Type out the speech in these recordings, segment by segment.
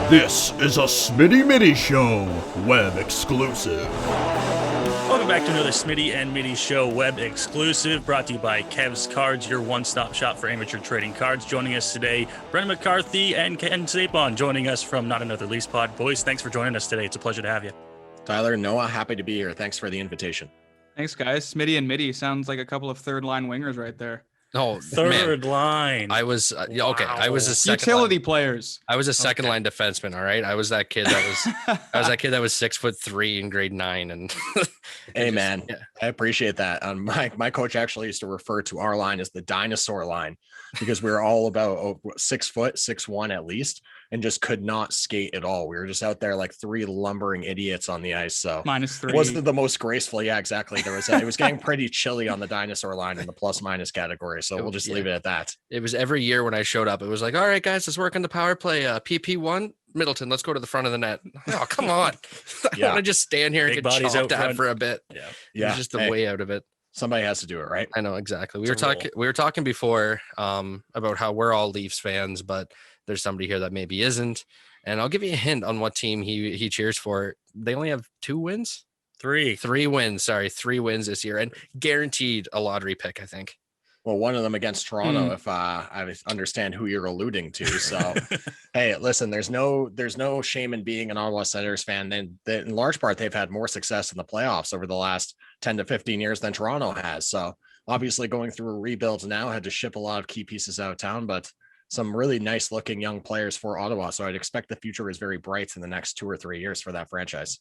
This is a Smitty Middy Show web exclusive. Welcome back to another Smitty and Middy Show web exclusive brought to you by Kev's Cards, your one-stop shop for amateur trading cards. Joining us today, Brendan McCarthy and Ken Stapon joining us from Not Another Leafs Pod. Boys, thanks for joining us today. It's a pleasure to have you. Tyler, Noah, happy to be here. Thanks for the invitation. Thanks, guys. Smitty and Middy sounds like a couple of third-line wingers right there. Oh, third line. I was okay. Wow. I was a second Utility line. players. I was a second line defenseman. All right, I was that kid that was. I was that kid that was 6'3" in grade 9. And hey, man, yeah. I appreciate that. My coach actually used to refer to our line as the dinosaur line because we were all about 6 foot, 6'1" at least, and just could not skate at all. We were just out there like three lumbering idiots on the ice. So -3 it wasn't the most graceful. Yeah, exactly. It was getting pretty chilly on the dinosaur line in the plus-minus category. So we'll just leave it at that. It was every year when I showed up, it was like, all right, guys, let's work on the power play. PP1, Middleton, let's go to the front of the net. Oh, come on. I don't want to just stand here and Big get bodies chopped out at front. for a bit. Yeah. It was just the way out of it. Somebody has to do it, right? I know, exactly. It's We were talking before about how we're all Leafs fans, but there's somebody here that maybe isn't. And I'll give you a hint on what team he cheers for. They only have 2 wins. Three wins. Sorry, 3 wins this year, and guaranteed a lottery pick, I think. Well, one of them against Toronto, if I understand who you're alluding to. So, hey, listen, there's no shame in being an Ottawa Senators fan. Then in large part, they've had more success in the playoffs over the last 10 to 15 years than Toronto has. So obviously going through a rebuild now, had to ship a lot of key pieces out of town, but some really nice looking young players for Ottawa. So I'd expect the future is very bright in the next 2 or 3 years for that franchise.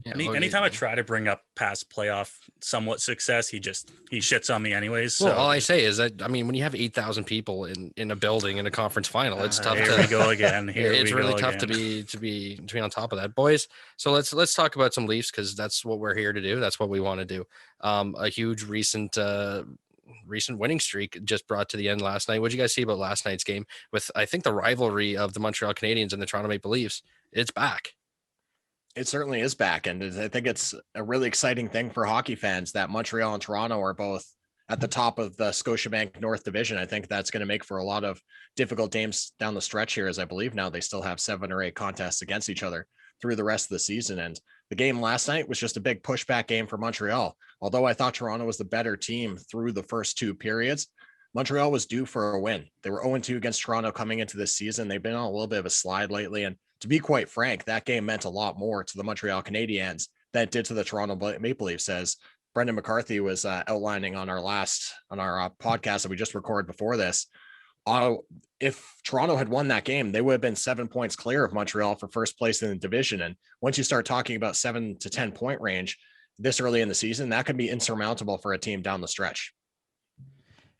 Yeah, Anytime I try to bring up past playoff somewhat success, he shits on me anyways. So. Well, all I say is that, I mean, when you have 8,000 people in a building in a conference final, it's tough Here we go again. It's really tough to be on top of that, boys. So let's talk about some Leafs, because that's what we're here to do. That's what we want to do. A huge recent winning streak just brought to the end last night. What did you guys see about last night's game with, I think, the rivalry of the Montreal Canadiens and the Toronto Maple Leafs? It's back. It certainly is back. And I think it's a really exciting thing for hockey fans that Montreal and Toronto are both at the top of the Scotiabank North Division. I think that's going to make for a lot of difficult games down the stretch here, as I believe now they still have 7 or 8 contests against each other through the rest of the season. And the game last night was just a big pushback game for Montreal. Although I thought Toronto was the better team through the first 2 periods, Montreal was due for a win. They were 0-2 against Toronto coming into this season. They've been on a little bit of a slide lately. And to be quite frank, that game meant a lot more to the Montreal Canadiens than it did to the Toronto Maple Leafs, as Brendan McCarthy was outlining on our podcast that we just recorded before this. If Toronto had won that game, they would have been 7 points clear of Montreal for first place in the division. And once you start talking about 7 to 10 point range this early in the season, that could be insurmountable for a team down the stretch.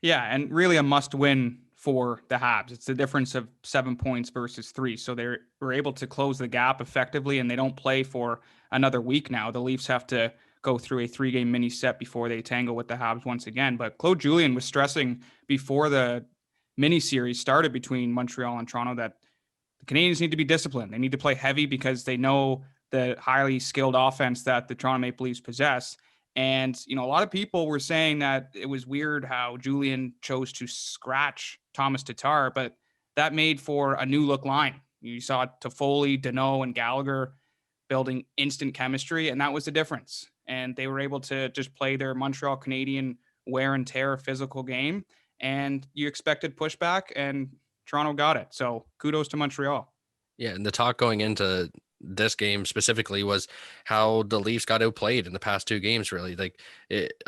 Yeah, and really a must win for the Habs. It's the difference of 7 points versus 3. So they were able to close the gap effectively, and they don't play for another week now. The Leafs have to go through a 3-game mini set before they tangle with the Habs once again. But Claude Julien was stressing before the mini series started between Montreal and Toronto that the Canadiens need to be disciplined. They need to play heavy because they know the highly skilled offense that the Toronto Maple Leafs possess. And, a lot of people were saying that it was weird how Julien chose to scratch Thomas Tatar, but that made for a new look line. You saw Toffoli, Deneau, and Gallagher building instant chemistry, and that was the difference. And they were able to just play their Montreal Canadian wear and tear physical game, and you expected pushback, and Toronto got it. So kudos to Montreal. Yeah, and the talk going into this game specifically was how the Leafs got outplayed in the past 2 games. Really,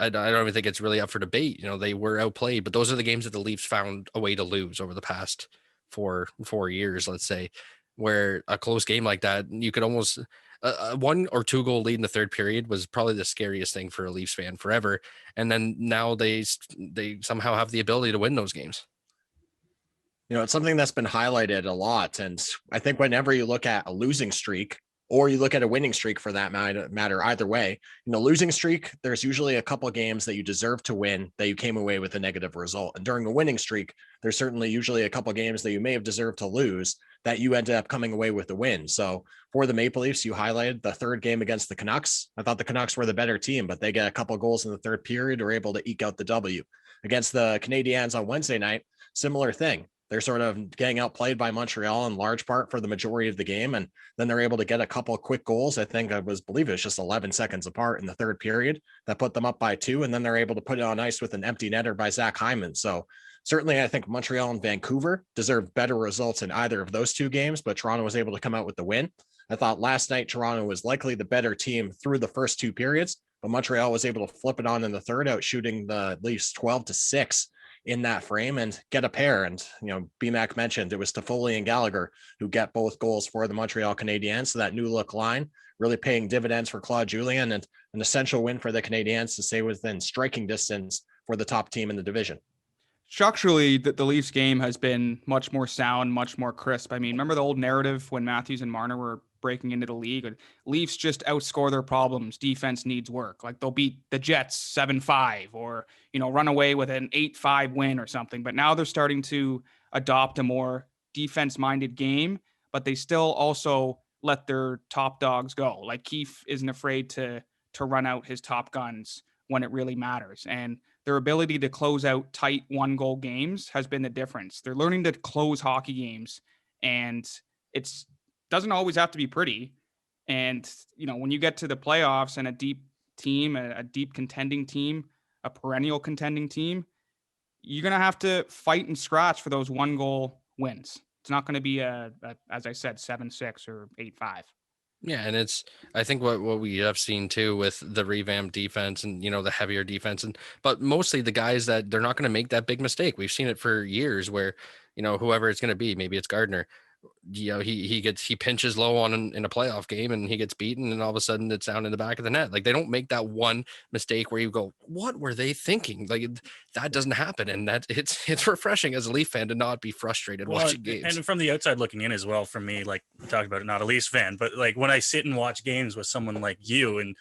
I don't even think it's really up for debate. They were outplayed, but those are the games that the Leafs found a way to lose over the past four years, let's say, where a close game like that, you could almost a 1 or 2 goal lead in the third period was probably the scariest thing for a Leafs fan forever. And then now they somehow have the ability to win those games. It's something that's been highlighted a lot. And I think whenever you look at a losing streak, or you look at a winning streak for that matter, either way, losing streak, there's usually a couple of games that you deserve to win that you came away with a negative result. And during a winning streak, there's certainly usually a couple of games that you may have deserved to lose that you ended up coming away with the win. So for the Maple Leafs, you highlighted the 3rd game against the Canucks. I thought the Canucks were the better team, but they get a couple of goals in the 3rd period, are able to eke out the W. Against the Canadiens on Wednesday night, similar thing. they're sort of getting outplayed by Montreal in large part for the majority of the game. And then they're able to get a couple of quick goals. I think believe it was just 11 seconds apart in the third period that put them up by 2. And then they're able to put it on ice with an empty netter by Zach Hyman. So certainly I think Montreal and Vancouver deserve better results in either of those 2 games, but Toronto was able to come out with the win. I thought last night Toronto was likely the better team through the first 2 periods, but Montreal was able to flip it on in the third, out shooting the Leafs 12-6 in that frame and get a pair. And, BMAC mentioned it was Toffoli and Gallagher who get both goals for the Montreal Canadiens. So that new look line really paying dividends for Claude Julien, and an essential win for the Canadiens to stay within striking distance for the top team in the division. Structurally, the Leafs game has been much more sound, much more crisp. I mean, remember the old narrative when Matthews and Marner were breaking into the league? Leafs just outscore their problems. Defense needs work. Like they'll beat the Jets 7-5 or, run away with an 8-5 win or something. But now they're starting to adopt a more defense-minded game, but they still also let their top dogs go. Like Keefe isn't afraid to run out his top guns when it really matters. And their ability to close out tight 1-goal games has been the difference. They're learning to close hockey games, and it's doesn't always have to be pretty. And, when you get to the playoffs and a deep team, a deep contending team, a perennial contending team, you're going to have to fight and scratch for those 1-goal wins. It's not going to be as I said, 7-6 or 8-5. Yeah, and I think what we have seen too with the revamped defense and the heavier defense, but mostly the guys that they're not going to make that big mistake. We've seen it for years where whoever it's going to be, maybe it's Gardner, he pinches low on in a playoff game and he gets beaten, and all of a sudden it's down in the back of the net. Like they don't make that one mistake where you go, what were they thinking? Like that doesn't happen, and that it's refreshing as a Leaf fan to not be frustrated watching games. And from the outside looking in as well, for me, like we talked about it, not a Leafs fan, but like when I sit and watch games with someone like you, and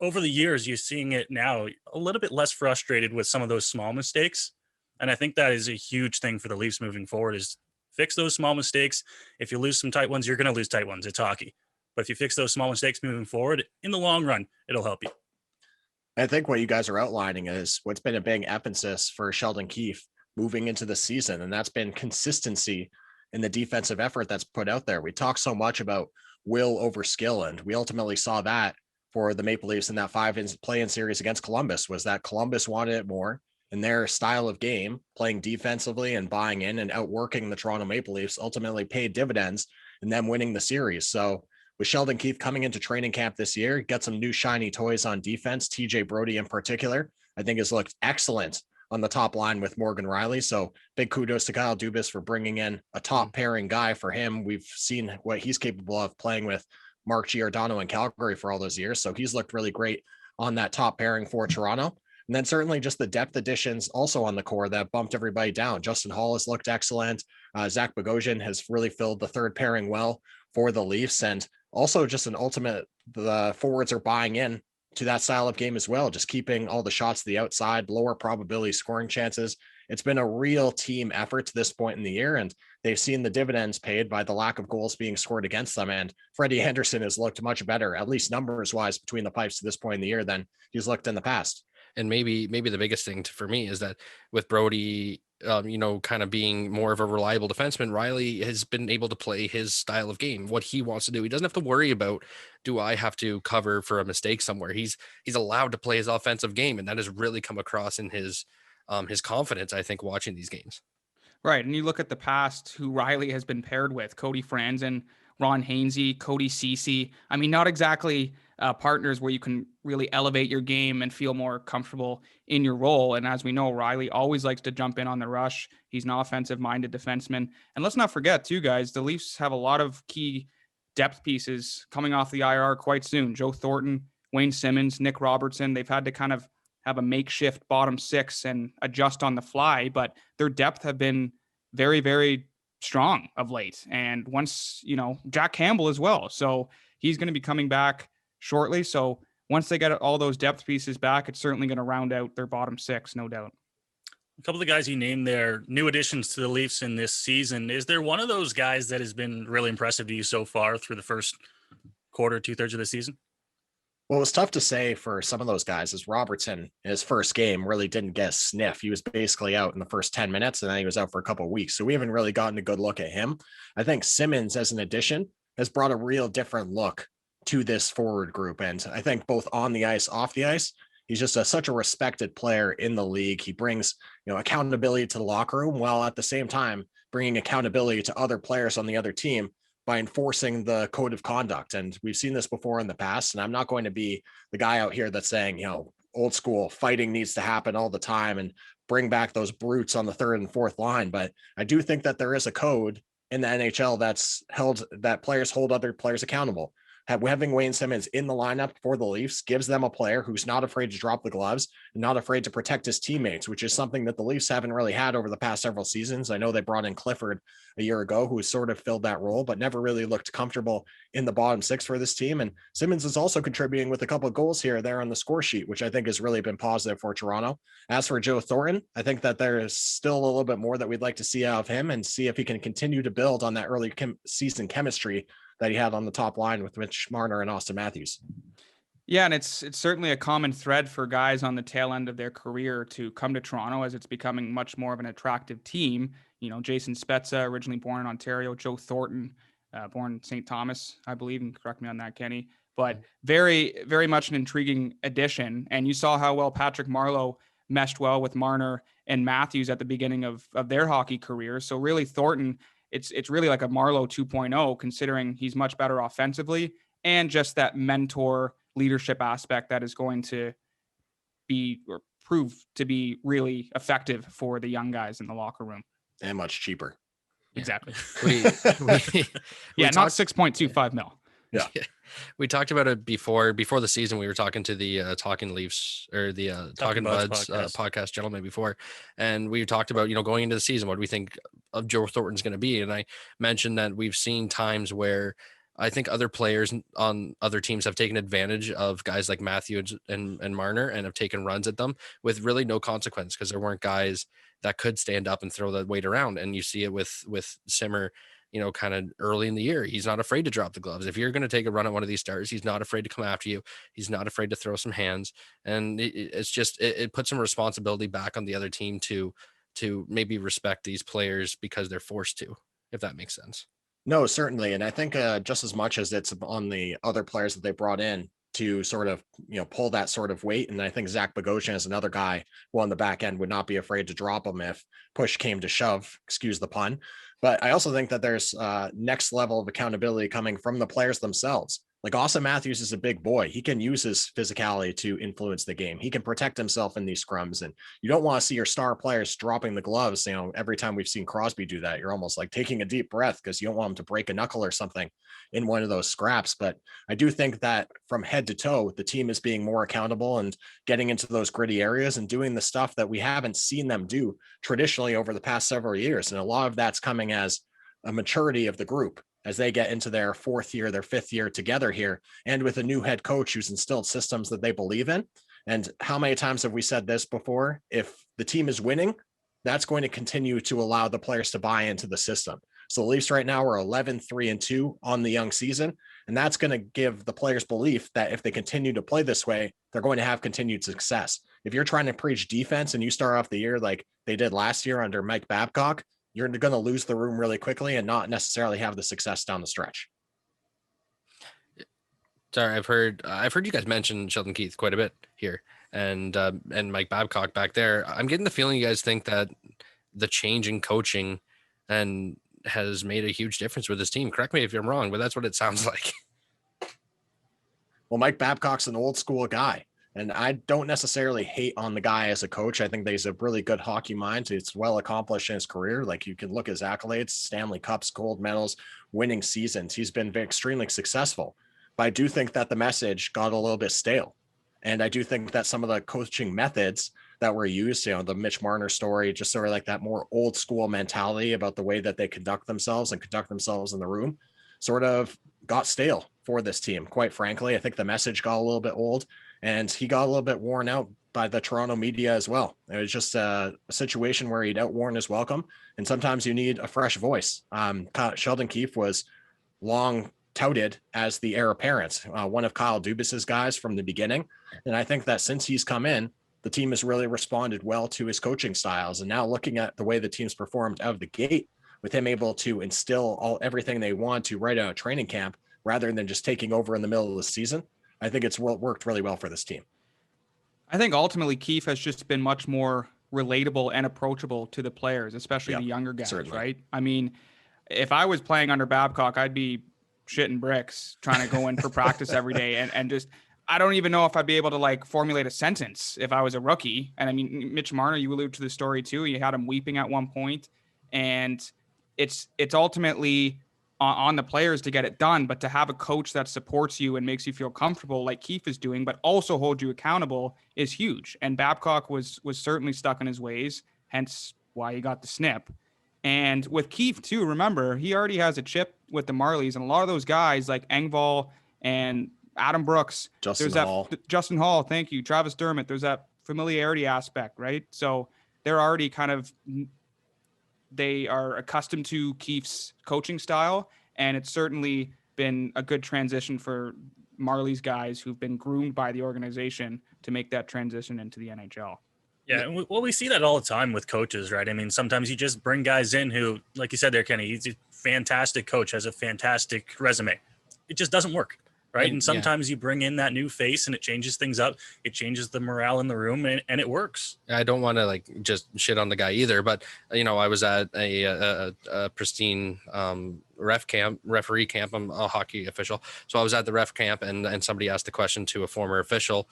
over the years you're seeing it now a little bit less frustrated with some of those small mistakes. And I think that is a huge thing for the Leafs moving forward, is fix those small mistakes. If you lose some tight ones, you're going to lose tight ones. It's hockey. But if you fix those small mistakes moving forward, in the long run, it'll help you. I think what you guys are outlining is what's been a big emphasis for Sheldon Keefe moving into the season, and that's been consistency in the defensive effort that's put out there. We talk so much about will over skill, and we ultimately saw that for the Maple Leafs in that 5 play-in series against Columbus, was that Columbus wanted it more. And their style of game, playing defensively and buying in and outworking the Toronto Maple Leafs, ultimately paid dividends in them winning the series. So with Sheldon Keefe coming into training camp this year, get some new shiny toys on defense. TJ Brody in particular, I think has looked excellent on the top line with Morgan Riley. So big kudos to Kyle Dubas for bringing in a top pairing guy for him. We've seen what he's capable of playing with Mark Giordano in Calgary for all those years. So he's looked really great on that top pairing for Toronto. And then certainly just the depth additions also on the core that bumped everybody down. Justin Hall has looked excellent. Zach Bogosian has really filled the third pairing well for the Leafs. And also just an ultimate, the forwards are buying in to that style of game as well, just keeping all the shots to the outside, lower probability scoring chances. It's been a real team effort to this point in the year, and they've seen the dividends paid by the lack of goals being scored against them. And Freddie Anderson has looked much better, at least numbers wise, between the pipes to this point in the year than he's looked in the past. And maybe the biggest thing for me is that with Brody, kind of being more of a reliable defenseman, Riley has been able to play his style of game, what he wants to do. He doesn't have to worry about, do I have to cover for a mistake somewhere? He's allowed to play his offensive game, and that has really come across in his confidence, I think, watching these games. Right. And you look at the past, who Riley has been paired with: Cody Franzen, Ron Hainsey, Cody Ceci. I mean, not exactly partners where you can really elevate your game and feel more comfortable in your role. And as we know, Riley always likes to jump in on the rush. He's an offensive-minded defenseman. And let's not forget, too, guys, the Leafs have a lot of key depth pieces coming off the IR quite soon. Joe Thornton, Wayne Simmons, Nick Robertson. They've had to kind of have a makeshift bottom six and adjust on the fly, but their depth have been very, very strong of late. And once, Jack Campbell as well. So he's going to be coming back shortly. So once they get all those depth pieces back, it's certainly going to round out their bottom six, no doubt. A couple of the guys you named there, new additions to the Leafs in this season. Is there one of those guys that has been really impressive to you so far through the first quarter, 2/3 of the season? Well, it was tough to say for some of those guys as Robertson in his first game really didn't get a sniff. He was basically out in the first 10 minutes and then he was out for a couple of weeks. So we haven't really gotten a good look at him. I think Simmons as an addition has brought a real different look to this forward group. And I think both on the ice, off the ice, he's just such a respected player in the league. He brings, accountability to the locker room while at the same time bringing accountability to other players on the other team by enforcing the code of conduct. And we've seen this before in the past. And I'm not going to be the guy out here that's saying, old school fighting needs to happen all the time and bring back those brutes on the third and fourth line. But I do think that there is a code in the NHL that players hold other players accountable. Having Wayne Simmons in the lineup for the Leafs gives them a player who's not afraid to drop the gloves and not afraid to protect his teammates, which is something that the Leafs haven't really had over the past several seasons. I know they brought in Clifford a year ago, who sort of filled that role, but never really looked comfortable in the bottom six for this team. And Simmons is also contributing with a couple of goals here or there on the score sheet, which I think has really been positive for Toronto. As for Joe Thornton, I think that there is still a little bit more that we'd like to see out of him and see if he can continue to build on that early season chemistry that he had on the top line with Mitch Marner and Austin Matthews. Yeah, and it's certainly a common thread for guys on the tail end of their career to come to Toronto as it's becoming much more of an attractive team. Jason Spezza, originally born in Ontario, Joe Thornton, born in St. Thomas, I believe, and correct me on that, Kenny. But very, very much an intriguing addition. And you saw how well Patrick Marleau meshed well with Marner and Matthews at the beginning of their hockey career. So really Thornton, it's really like a Marleau 2.0, considering he's much better offensively and just that mentor leadership aspect that is going to be or prove to be really effective for the young guys in the locker room. And much cheaper. Exactly. Not 6.25 mil. Yeah. We talked about it before the season. We were talking to the Talking Leafs or the Talking Buds podcast gentleman before, and we talked about going into the season, what do we think of Joe Thornton's going to be? And I mentioned that we've seen times where I think other players on other teams have taken advantage of guys like Matthews and Marner and have taken runs at them with really no consequence because there weren't guys that could stand up and throw that weight around. And you see it with Simmer. Kind of early in the year, he's not afraid to drop the gloves. If you're going to take a run at one of these stars, he's not afraid to come after you. He's not afraid to throw some hands. And it puts some responsibility back on the other team to maybe respect these players because they're forced to, if that makes sense. No, certainly. And I think just as much as it's on the other players that they brought in to sort of, pull that sort of weight. And I think Zach Bogosian is another guy who on the back end would not be afraid to drop him if push came to shove, excuse the pun. But I also think that there's next level of accountability coming from the players themselves. Like Austin Matthews is a big boy. He can use his physicality to influence the game. He can protect himself in these scrums. And you don't want to see your star players dropping the gloves. Every time we've seen Crosby do that, you're almost like taking a deep breath because you don't want him to break a knuckle or something in one of those scraps. But I do think that from head to toe, the team is being more accountable and getting into those gritty areas and doing the stuff that we haven't seen them do traditionally over the past several years. And a lot of that's coming as a maturity of the group as they get into their fourth year, their fifth year together here, and with a new head coach who's instilled systems that they believe in. And how many times have we said this before? If the team is winning, that's going to continue to allow the players to buy into the system. So the Leafs right now are 11-3-2 on the young season. And that's going to give the players belief that if they continue to play this way, they're going to have continued success. If you're trying to preach defense and you start off the year like they did last year under Mike Babcock, you're going to lose the room really quickly and not necessarily have the success down the stretch. Sorry, I've heard you guys mention Sheldon Keith quite a bit here, and Mike Babcock back there. I'm getting the feeling you guys think that the change in coaching and has made a huge difference with this team. Correct me if I'm wrong, but that's what it sounds like. Well, Mike Babcock's an old school guy. And I don't necessarily hate on the guy as a coach. I think that he's a really good hockey mind. It's well accomplished in his career. Like you can look at his accolades, Stanley Cups, gold medals, winning seasons. He's been extremely successful. But I do think that the message got a little bit stale. And I do think that some of the coaching methods that were used, the Mitch Marner story, just sort of like that more old school mentality about the way that they conduct themselves in the room, sort of got stale for this team. Quite frankly, I think the message got a little bit old. And he got a little bit worn out by the Toronto media as well. It was just a situation where he'd outworn his welcome. And sometimes you need a fresh voice. Sheldon Keefe was long touted as the heir apparent, one of Kyle Dubas's guys from the beginning. And I think that since he's come in, the team has really responded well to his coaching styles. And now looking at the way the team's performed out of the gate, with him able to instill everything they want to right out of training camp, rather than just taking over in the middle of the season, I think it's worked really well for this team. I think ultimately Keefe has just been much more relatable and approachable to the players, especially the younger guys, certainly. Right? I mean, if I was playing under Babcock, I'd be shitting bricks trying to go in for practice every day. And just, I don't even know if I'd be able to like formulate a sentence if I was a rookie. And I mean, Mitch Marner, you alluded to the story too. You had him weeping at one point, and it's ultimately on the players to get it done, but to have a coach that supports you and makes you feel comfortable like Keefe is doing, but also hold you accountable is huge. And Babcock was certainly stuck in his ways, hence why he got the snip. And with Keefe too, remember, he already has a chip with the Marlies, and a lot of those guys like Engvall and Adam Brooks, Justin Hall, thank you, Travis Dermott, there's that familiarity aspect, right? So they're already they are accustomed to Keefe's coaching style, and it's certainly been a good transition for Marlies guys who've been groomed by the organization to make that transition into the NHL. Yeah, well, we see that all the time with coaches, right? I mean, sometimes you just bring guys in who, like you said there, Kenny, he's a fantastic coach, has a fantastic resume. It just doesn't work, right? And sometimes you bring in that new face and it changes things up. It changes the morale in the room, and it works. I don't want to like just shit on the guy either, but I was at a pristine referee camp. I'm a hockey official, so I was at the ref camp, and somebody asked the question to a former official,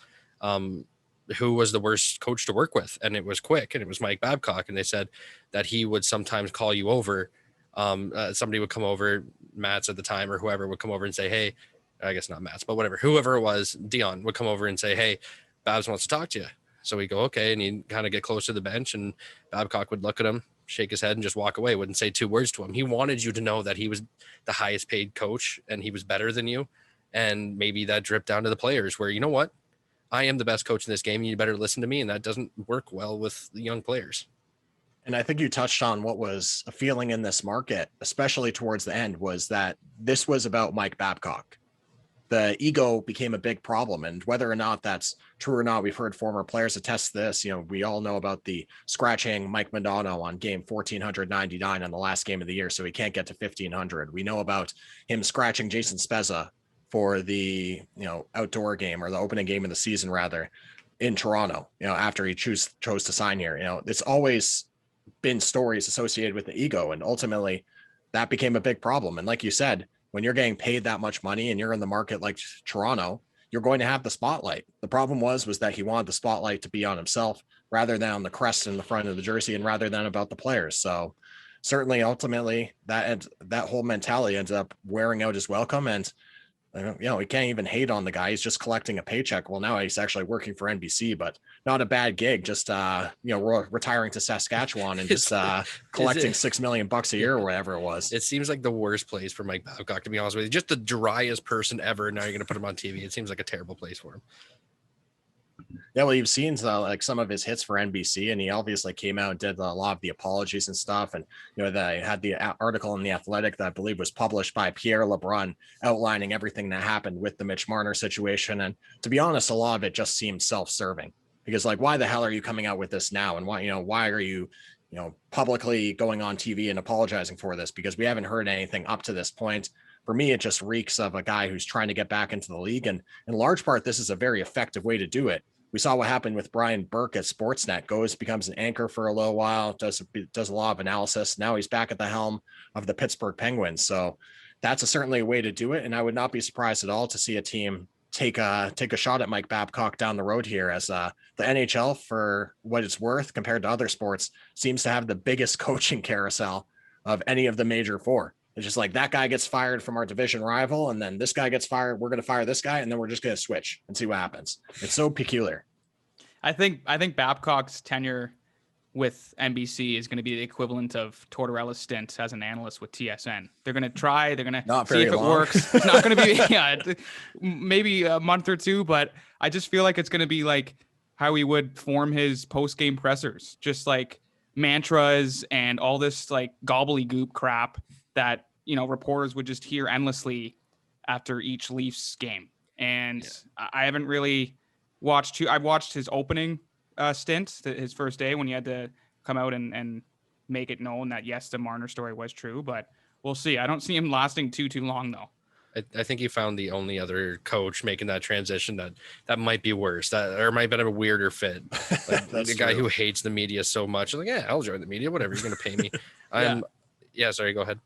who was the worst coach to work with, and it was Quick, and it was Mike Babcock, and they said that he would sometimes call you over. Somebody would come over, Matt's at the time or whoever would come over and say, hey, I guess not Matt's, but whoever it was, Dion would come over and say, hey, Babs wants to talk to you. So we go, okay. And he'd kind of get close to the bench, and Babcock would look at him, shake his head, and just walk away. Wouldn't say two words to him. He wanted you to know that he was the highest paid coach and he was better than you. And maybe that dripped down to the players where, you know what, I am the best coach in this game, and you better listen to me. And that doesn't work well with the young players. And I think you touched on what was a feeling in this market, especially towards the end, was that this was about Mike Babcock. The ego became a big problem, and whether or not that's true or not, we've heard former players attest this. We all know about the scratching Mike Modano on game 1499 on the last game of the year, so he can't get to 1500. We know about him scratching Jason Spezza for the outdoor game, or the opening game of the season rather, in Toronto, after he chose to sign here. It's always been stories associated with the ego, and ultimately that became a big problem. And like you said, when you're getting paid that much money and you're in the market like Toronto, you're going to have the spotlight. The problem was that he wanted the spotlight to be on himself rather than on the crest in the front of the jersey, and rather than about the players. So certainly ultimately that whole mentality ends up wearing out his welcome. And we can't even hate on the guy. He's just collecting a paycheck. Well, now he's actually working for NBC, but not a bad gig. Just retiring to Saskatchewan and just collecting $6 million a year or whatever it was. It seems like the worst place for Mike Babcock, to be honest with you. Just the driest person ever. Now you're going to put him on TV. It seems like a terrible place for him. Yeah, well, you've seen like some of his hits for NBC, and he obviously came out and did a lot of the apologies and stuff. And they had the article in The Athletic that I believe was published by Pierre LeBrun outlining everything that happened with the Mitch Marner situation. And to be honest, a lot of it just seemed self-serving, because like, why the hell are you coming out with this now? And why are you publicly going on TV and apologizing for this? Because we haven't heard anything up to this point. For me, it just reeks of a guy who's trying to get back into the league. And in large part, this is a very effective way to do it. We saw what happened with Brian Burke at Sportsnet. Becomes an anchor for a little while, does a lot of analysis. Now he's back at the helm of the Pittsburgh Penguins. So that's certainly a way to do it. And I would not be surprised at all to see a team take a shot at Mike Babcock down the road here, as the NHL, for what it's worth compared to other sports, seems to have the biggest coaching carousel of any of the major four. It's just like, that guy gets fired from our division rival, and then this guy gets fired. We're going to fire this guy, and then we're just going to switch and see what happens. It's so peculiar. I think Babcock's tenure with NBC is going to be the equivalent of Tortorella's stint as an analyst with TSN. They're going to try. They're going to see if it works. It's not going to be maybe a month or two, but I just feel like it's going to be like how he would form his post-game pressers, just like mantras and all this like gobbledygook crap that reporters would just hear endlessly after each Leafs game. And I haven't really watched I've watched his opening stint, his first day when he had to come out and make it known that yes, the Marner story was true, but we'll see. I don't see him lasting too long though. I think you found the only other coach making that transition that might be worse, or might have been a weirder fit. Like the guy who hates the media so much. Like, yeah, I'll join the media, whatever, you're gonna pay me. Sorry, go ahead.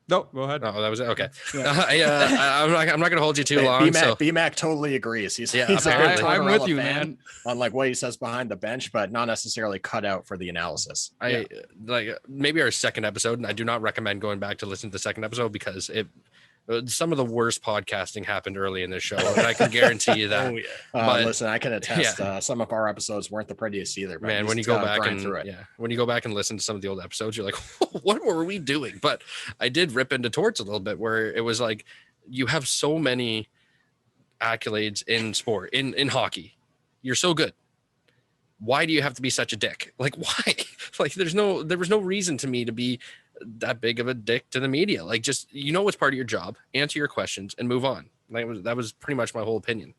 No, go ahead. Oh, that was it. Okay. Yeah. I'm not gonna hold you too long. BMAC totally agrees. He's a good I'm with you, fan man. on like what he says behind the bench, but not necessarily cut out for the analysis. Like maybe our second episode, and I do not recommend going back to listen to the second episode because some of the worst podcasting happened early in this show, and I can guarantee you that. But listen, I can attest. Some of our episodes weren't the prettiest either. Man, when you go back and listen to some of the old episodes, you're like, "What were we doing?" But I did rip into Torts a little bit, where it was like, you have so many accolades in sport, in hockey. You're so good. Why do you have to be such a dick? Like, why? Like, there was no reason to me to be that big of a dick to the media. Like, just, it's part of your job, answer your questions and move on. That was pretty much my whole opinion.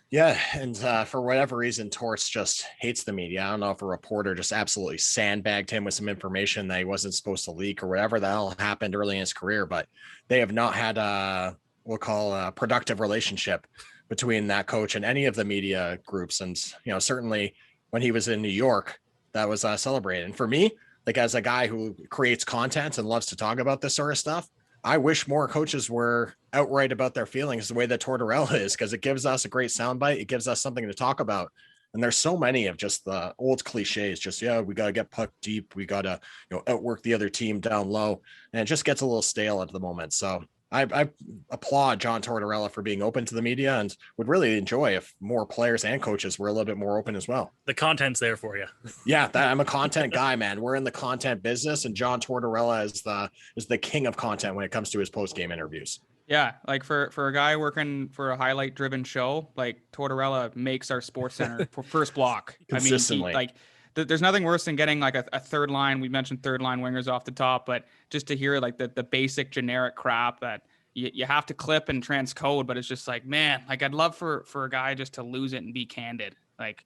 Yeah. And for whatever reason, Torts just hates the media. I don't know if a reporter just absolutely sandbagged him with some information that he wasn't supposed to leak or whatever the hell happened early in his career, but they have not had we'll call a productive relationship between that coach and any of the media groups. And, certainly when he was in New York, that was celebrated. And for me, like, as a guy who creates content and loves to talk about this sort of stuff, I wish more coaches were outright about their feelings the way that Tortorella is, because it gives us a great soundbite. It gives us something to talk about. And there's so many of just the old cliches, just, we got to get puck deep. We got to, outwork the other team down low. And it just gets a little stale at the moment. So I applaud John Tortorella for being open to the media, and would really enjoy if more players and coaches were a little bit more open as well. The content's there for you. Yeah, I'm a content guy, man. We're in the content business, and John Tortorella is the king of content when it comes to his post-game interviews. Yeah, like for a guy working for a highlight-driven show, like Tortorella makes our Sports Center for first block. Consistently. I mean, there's nothing worse than getting like a third line. We mentioned third line wingers off the top, but just to hear like the basic generic crap that you have to clip and transcode, but it's just like, man, like I'd love for a guy just to lose it and be candid. Like,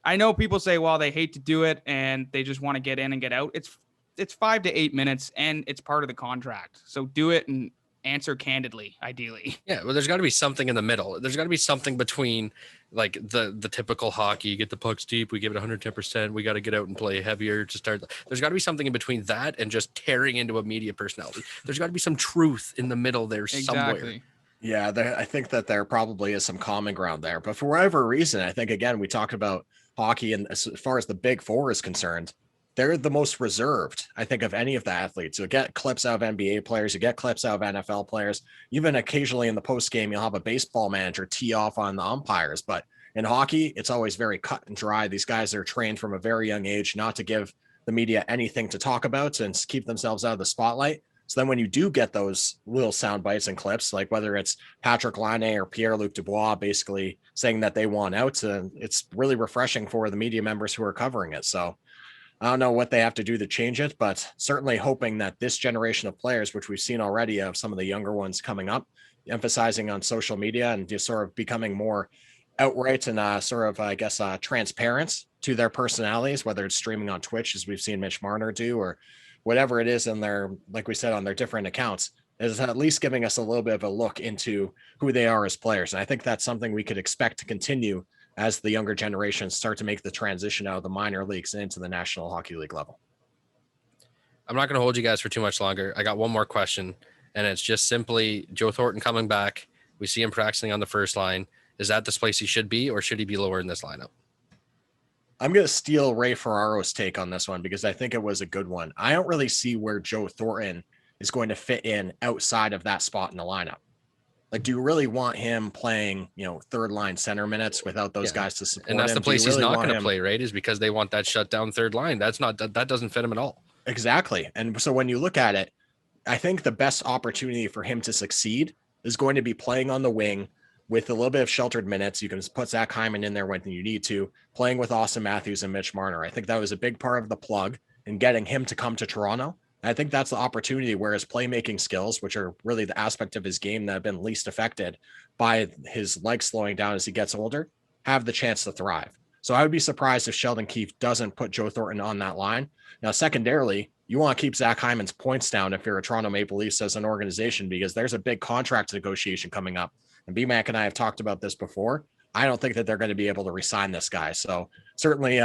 I know people say, well, they hate to do it and they just want to get in and get out. It's 5 to 8 minutes and it's part of the contract. So do it and answer candidly, ideally. Yeah, well, there's got to be something in the middle. There's got to be something between like the typical hockey, you get the pucks deep, we give it 110%, we got to get out and play heavier to start. There's got to be something in between that and just tearing into a media personality. There's got to be some truth in the middle there somewhere. Yeah, I think that there probably is some common ground there. But for whatever reason, I think, again, we talked about hockey, and as far as the Big Four is concerned, they're the most reserved, I think, of any of the athletes. You get clips out of NBA players, you get clips out of NFL players. Even occasionally in the post game, you'll have a baseball manager tee off on the umpires. But in hockey, it's always very cut and dry. These guys are trained from a very young age not to give the media anything to talk about and keep themselves out of the spotlight. So then when you do get those little sound bites and clips, like whether it's Patrick Laine or Pierre-Luc Dubois basically saying that they want out, it's really refreshing for the media members who are covering it. So I don't know what they have to do to change it, but certainly hoping that this generation of players, which we've seen already of some of the younger ones coming up, emphasizing on social media and just sort of becoming more outright and transparent to their personalities, whether it's streaming on Twitch, as we've seen Mitch Marner do, or whatever it is in their, like we said, on their different accounts, is at least giving us a little bit of a look into who they are as players. And I think that's something we could expect to continue as the younger generations start to make the transition out of the minor leagues into the National Hockey League level. I'm not going to hold you guys for too much longer. I got one more question, and it's just simply Joe Thornton coming back. We see him practicing on the first line. Is that the place he should be, or should he be lower in this lineup? I'm going to steal Ray Ferraro's take on this one because I think it was a good one. I don't really see where Joe Thornton is going to fit in outside of that spot in the lineup. Like, do you really want him playing, third line center minutes without those guys to support him? And that's the place he's not going to play, right? Is because they want that shut down third line. That doesn't fit him at all. Exactly. And so when you look at it, I think the best opportunity for him to succeed is going to be playing on the wing with a little bit of sheltered minutes. You can put Zach Hyman in there when you need to, playing with Austin Matthews and Mitch Marner. I think that was a big part of the plug in getting him to come to Toronto. I think that's the opportunity where his playmaking skills, which are really the aspect of his game that have been least affected by his legs slowing down as he gets older, have the chance to thrive. So I would be surprised if Sheldon Keefe doesn't put Joe Thornton on that line. Now, secondarily, you want to keep Zach Hyman's points down if you're a Toronto Maple Leafs as an organization, because there's a big contract negotiation coming up. And BMAC and I have talked about this before. I don't think that they're going to be able to re-sign this guy. So certainly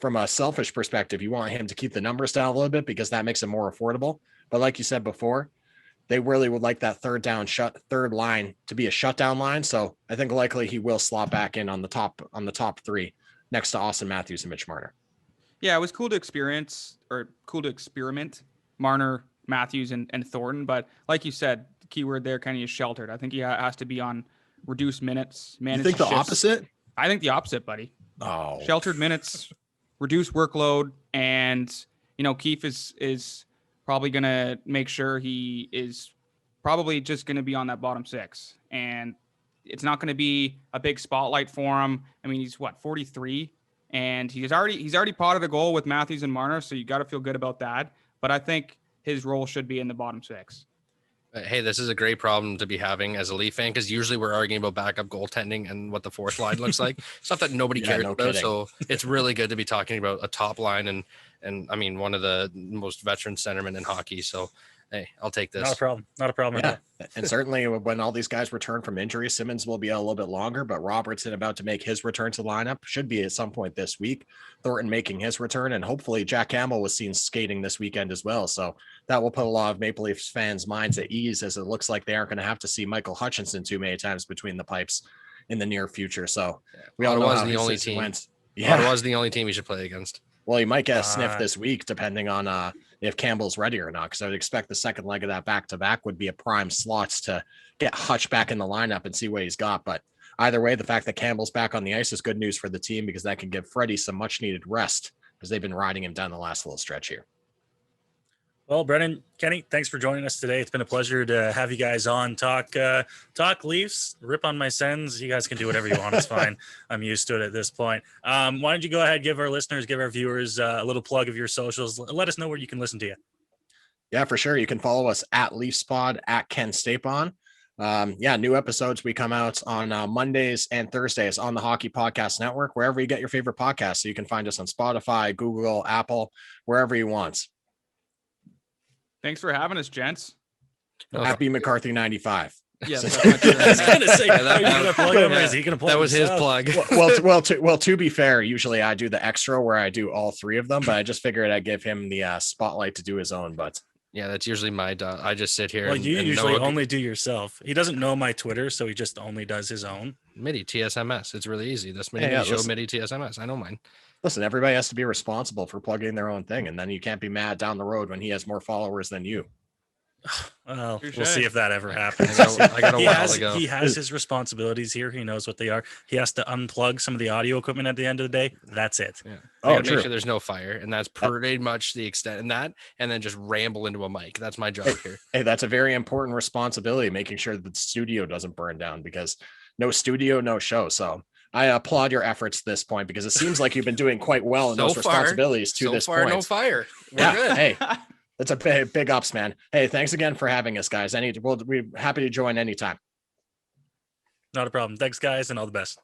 from a selfish perspective, you want him to keep the numbers down a little bit because that makes it more affordable. But like you said before, they really would like that third line to be a shutdown line. So I think likely he will slot back in on the top three next to Austin Matthews and Mitch Marner. Yeah, it was cool to experiment Marner, Matthews, and Thornton. But like you said, the key word there kind of is sheltered. I think he has to be on reduced minutes. You think the opposite? I think the opposite, buddy. Oh, sheltered minutes, reduced workload, and Keefe is probably going to make sure he is probably just going to be on that bottom six, and it's not going to be a big spotlight for him. I mean, he's 43, and he's already potted a goal with Matthews and Marner, so you got to feel good about that. But I think his role should be in the bottom six. Hey, this is a great problem to be having as a Leaf fan, because usually we're arguing about backup goaltending and what the fourth line looks like, stuff that nobody cares about. Kidding. So it's really good to be talking about a top line and I mean, one of the most veteran centermen in hockey. So hey, I'll take this. Not a problem. Yeah. And certainly when all these guys return from injury, Simmons will be a little bit longer, but Robertson about to make his return to the lineup, should be at some point this week. Thornton making his return, and hopefully Jack Campbell was seen skating this weekend as well. So that will put a lot of Maple Leafs fans' minds at ease, as it looks like they aren't going to have to see Michael Hutchinson too many times between the pipes in the near future. So we all know how the only team went. Yeah, it was the only team he should play against. Well, he might get a sniff this week, depending on if Campbell's ready or not, because I would expect the second leg of that back-to-back would be a prime slots to get Hutch back in the lineup and see what he's got. But either way, the fact that Campbell's back on the ice is good news for the team, because that can give Freddie some much-needed rest, because they've been riding him down the last little stretch here. Well, Brennan, Kenny, thanks for joining us today. It's been a pleasure to have you guys on. Talk Leafs, rip on my Sens. You guys can do whatever you want. It's fine. I'm used to it at this point. Why don't you go ahead, give our listeners, give our viewers a little plug of your socials. Let us know where you can listen to you. Yeah, for sure. You can follow us at LeafsPod, at Ken Stapon. New episodes. We come out on Mondays and Thursdays on the Hockey Podcast Network, wherever you get your favorite podcasts. So you can find us on Spotify, Google, Apple, wherever you want. Thanks for having us, gents. Happy McCarthy 95. Yes, that was his plug. Well, to be fair, usually I do the extra where I do all three of them, but I just figured I'd give him the spotlight to do his own. But yeah, that's usually my I just sit here. Well, you usually only do yourself. He doesn't know my Twitter, so he just only does his own. Middy TSMS. It's really easy. This Middy Show, Middy TSMS. I know mine. Listen, everybody has to be responsible for plugging their own thing, and then you can't be mad down the road when he has more followers than you. Well, we'll see if that ever happens. I got a while to go. He has his responsibilities here. He knows what they are. He has to unplug some of the audio equipment at the end of the day. That's it. Yeah. Make sure there's no fire, and that's pretty much the extent in that. And then just ramble into a mic. That's my job here. Hey, that's a very important responsibility, making sure that the studio doesn't burn down, because no studio, no show. So I applaud your efforts at this point, because it seems like you've been doing quite well in those responsibilities to this point. No fire. We're good. Hey, that's a big ups, man. Hey, thanks again for having us, guys. We're happy to join anytime. Not a problem. Thanks, guys, and all the best.